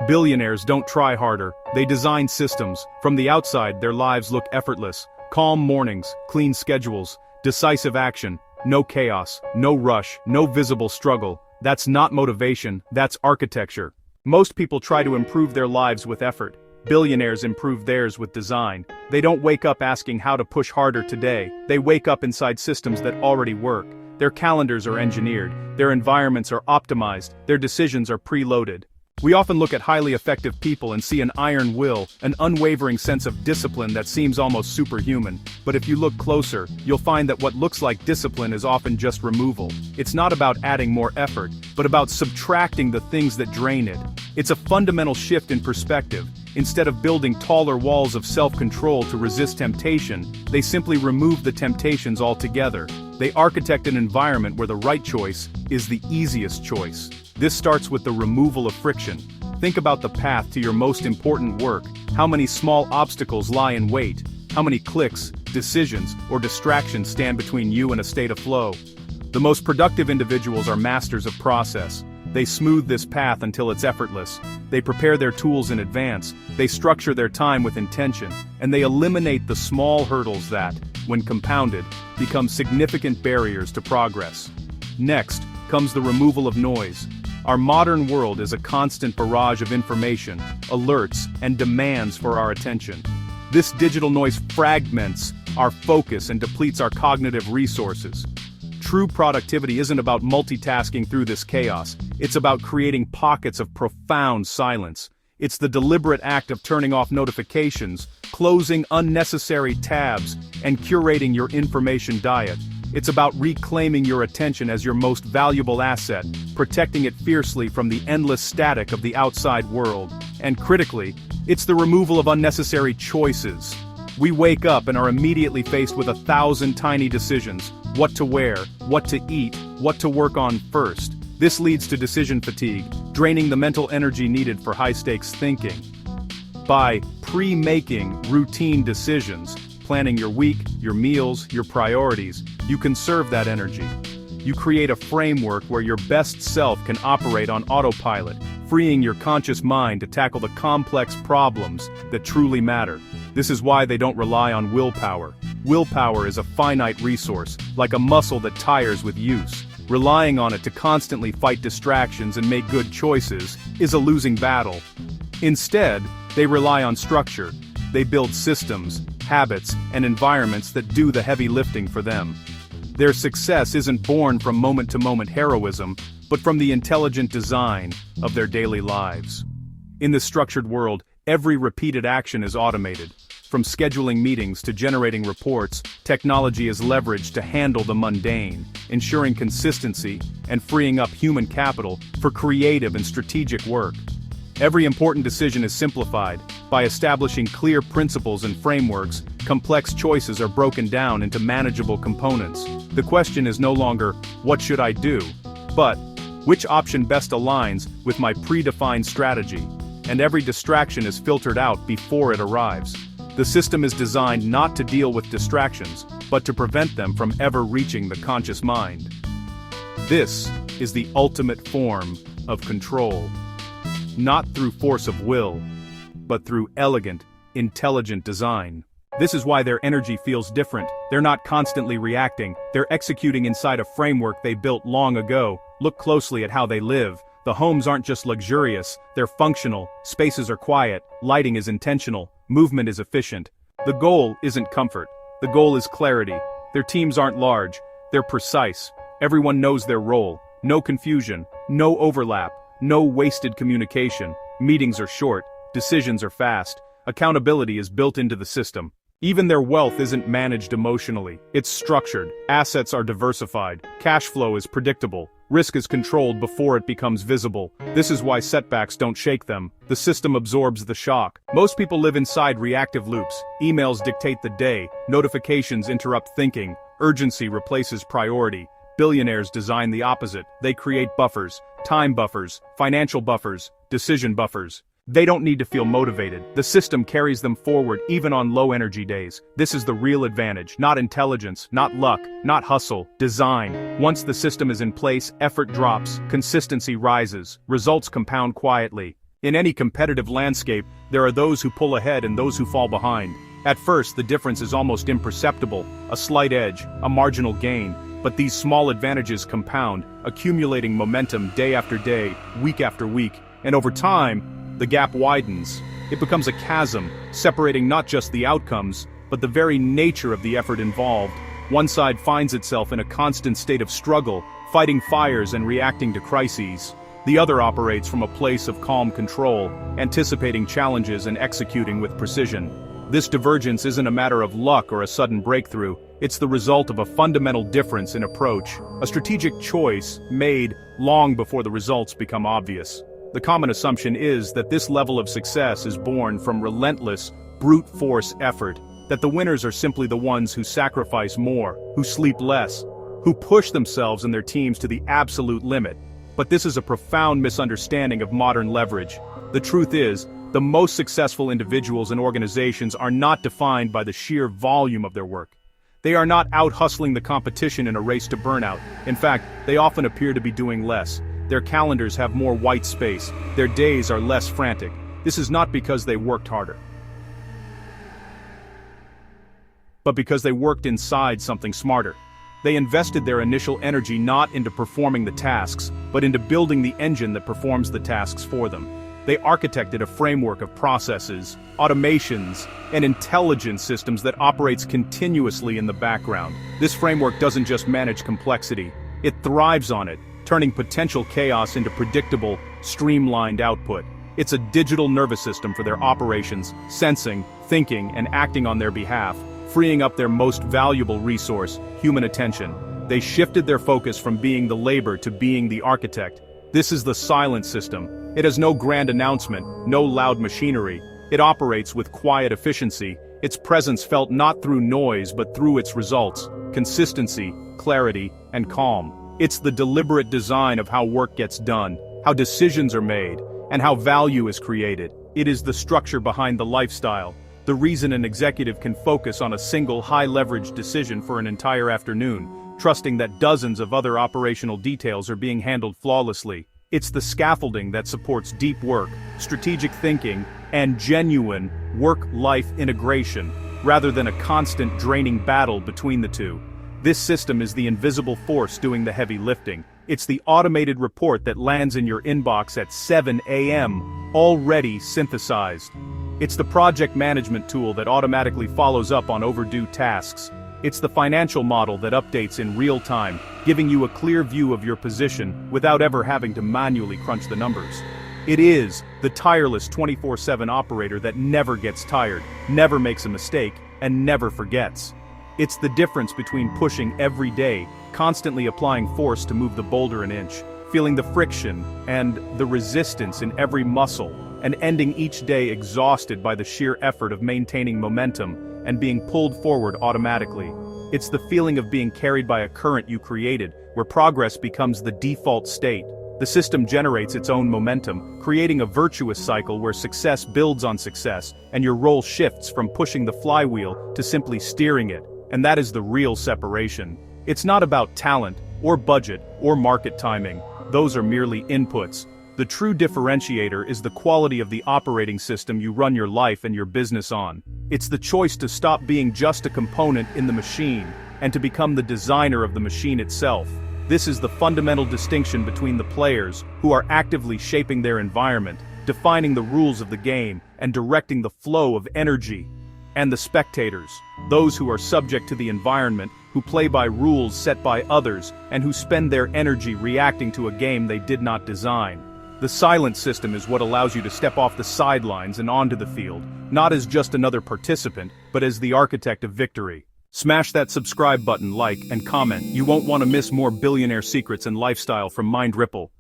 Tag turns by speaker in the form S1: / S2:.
S1: Billionaires don't try harder, they design systems. From the outside, their lives look effortless. Calm mornings, clean schedules, decisive action, no chaos, no rush, no visible struggle. That's not motivation, that's architecture. Most people try to improve their lives with effort. Billionaires improve theirs with design. They don't wake up asking how to push harder today, they wake up inside systems that already work. Their calendars are engineered, their environments are optimized, their decisions are preloaded. We often look at highly effective people and see an iron will, an unwavering sense of discipline that seems almost superhuman. But if you look closer, you'll find that what looks like discipline is often just removal. It's not about adding more effort, but about subtracting the things that drain it. It's a fundamental shift in perspective. Instead of building taller walls of self-control to resist temptation, they simply remove the temptations altogether. They architect an environment where the right choice is the easiest choice. This starts with the removal of friction. Think about the path to your most important work. How many small obstacles lie in wait? How many clicks, decisions, or distractions stand between you and a state of flow? The most productive individuals are masters of process. They smooth this path until it's effortless. They prepare their tools in advance, they structure their time with intention, and they eliminate the small hurdles that, when compounded, become significant barriers to progress. Next comes the removal of noise. Our modern world is a constant barrage of information, alerts, and demands for our attention. This digital noise fragments our focus and depletes our cognitive resources. True productivity isn't about multitasking through this chaos, it's about creating pockets of profound silence. It's the deliberate act of turning off notifications, closing unnecessary tabs, and curating your information diet. It's about reclaiming your attention as your most valuable asset, protecting it fiercely from the endless static of the outside world. And critically, it's the removal of unnecessary choices. We wake up and are immediately faced with 1,000 tiny decisions: what to wear, what to eat, what to work on first. This leads to decision fatigue, draining the mental energy needed for high-stakes thinking. By pre-making routine decisions, planning your week, your meals, your priorities, you conserve that energy. You create a framework where your best self can operate on autopilot, freeing your conscious mind to tackle the complex problems that truly matter. This is why they don't rely on willpower. Willpower is a finite resource, like a muscle that tires with use. Relying on it to constantly fight distractions and make good choices is a losing battle. Instead, they rely on structure. They build systems, habits, and environments that do the heavy lifting for them. Their success isn't born from moment-to-moment heroism, but from the intelligent design of their daily lives. In this structured world, every repeated action is automated. From scheduling meetings to generating reports, technology is leveraged to handle the mundane, ensuring consistency and freeing up human capital for creative and strategic work. Every important decision is simplified. By establishing clear principles and frameworks, complex choices are broken down into manageable components. The question is no longer, what should I do? But, which option best aligns with my predefined strategy? And every distraction is filtered out before it arrives. The system is designed not to deal with distractions, but to prevent them from ever reaching the conscious mind. This is the ultimate form of control. Not through force of will, but through elegant, intelligent design. This is why their energy feels different. They're not constantly reacting, they're executing inside a framework they built long ago. Look closely at how they live. The homes aren't just luxurious, they're functional, spaces are quiet, lighting is intentional, movement is efficient. The goal isn't comfort, the goal is clarity. Their teams aren't large, they're precise. Everyone knows their role, no confusion, no overlap. No wasted communication. Meetings are short, decisions are fast, accountability is built into the system. Even their wealth isn't managed emotionally, it's structured, assets are diversified, cash flow is predictable, risk is controlled before it becomes visible. This is why setbacks don't shake them. The system absorbs the shock. Most people live inside reactive loops. Emails dictate the day, notifications interrupt thinking, urgency replaces priority. Billionaires design the opposite. They create buffers, time buffers, financial buffers, decision buffers. They don't need to feel motivated. The system carries them forward even on low-energy days. This is the real advantage, not intelligence, not luck, not hustle, design. Once the system is in place, effort drops, consistency rises, results compound quietly. In any competitive landscape, there are those who pull ahead and those who fall behind. At first, the difference is almost imperceptible, a slight edge, a marginal gain, but these small advantages compound, accumulating momentum day after day, week after week, and over time, the gap widens. It becomes a chasm, separating not just the outcomes, but the very nature of the effort involved. One side finds itself in a constant state of struggle, fighting fires and reacting to crises. The other operates from a place of calm control, anticipating challenges and executing with precision. This divergence isn't a matter of luck or a sudden breakthrough, it's the result of a fundamental difference in approach, a strategic choice made long before the results become obvious. The common assumption is that this level of success is born from relentless, brute force effort, that the winners are simply the ones who sacrifice more, who sleep less, who push themselves and their teams to the absolute limit. But this is a profound misunderstanding of modern leverage. The truth is, the most successful individuals and organizations are not defined by the sheer volume of their work. They are not out-hustling the competition in a race to burnout. In fact, they often appear to be doing less. Their calendars have more white space. Their days are less frantic. This is not because they worked harder, but because they worked inside something smarter. They invested their initial energy not into performing the tasks, but into building the engine that performs the tasks for them. They architected a framework of processes, automations, and intelligence systems that operates continuously in the background. This framework doesn't just manage complexity, it thrives on it, turning potential chaos into predictable, streamlined output. It's a digital nervous system for their operations, sensing, thinking, and acting on their behalf, freeing up their most valuable resource, human attention. They shifted their focus from being the labor to being the architect. This is the silent system. It has no grand announcement, no loud machinery. It operates with quiet efficiency, its presence felt not through noise but through its results, consistency, clarity, and calm. It's the deliberate design of how work gets done, how decisions are made, and how value is created. It is the structure behind the lifestyle, the reason an executive can focus on a single high-leverage decision for an entire afternoon, trusting that dozens of other operational details are being handled flawlessly. It's the scaffolding that supports deep work, strategic thinking, and genuine work-life integration, rather than a constant draining battle between the two. This system is the invisible force doing the heavy lifting. It's the automated report that lands in your inbox at 7 a.m., already synthesized. It's the project management tool that automatically follows up on overdue tasks. It's the financial model that updates in real time, giving you a clear view of your position without ever having to manually crunch the numbers. It is the tireless 24/7 operator that never gets tired, never makes a mistake, and never forgets. It's the difference between pushing every day, constantly applying force to move the boulder an inch, feeling the friction and the resistance in every muscle, and ending each day exhausted by the sheer effort of maintaining momentum and being pulled forward automatically. It's the feeling of being carried by a current you created, where progress becomes the default state. The system generates its own momentum, creating a virtuous cycle where success builds on success, and your role shifts from pushing the flywheel to simply steering it. And that is the real separation. It's not about talent, or budget, or market timing. Those are merely inputs. The true differentiator is the quality of the operating system you run your life and your business on. It's the choice to stop being just a component in the machine, and to become the designer of the machine itself. This is the fundamental distinction between the players, who are actively shaping their environment, defining the rules of the game, and directing the flow of energy, and the spectators, those who are subject to the environment, who play by rules set by others, and who spend their energy reacting to a game they did not design. The silent system is what allows you to step off the sidelines and onto the field, not as just another participant, but as the architect of victory. Smash that subscribe button, like, and comment. You won't want to miss more billionaire secrets and lifestyle from MindRipple.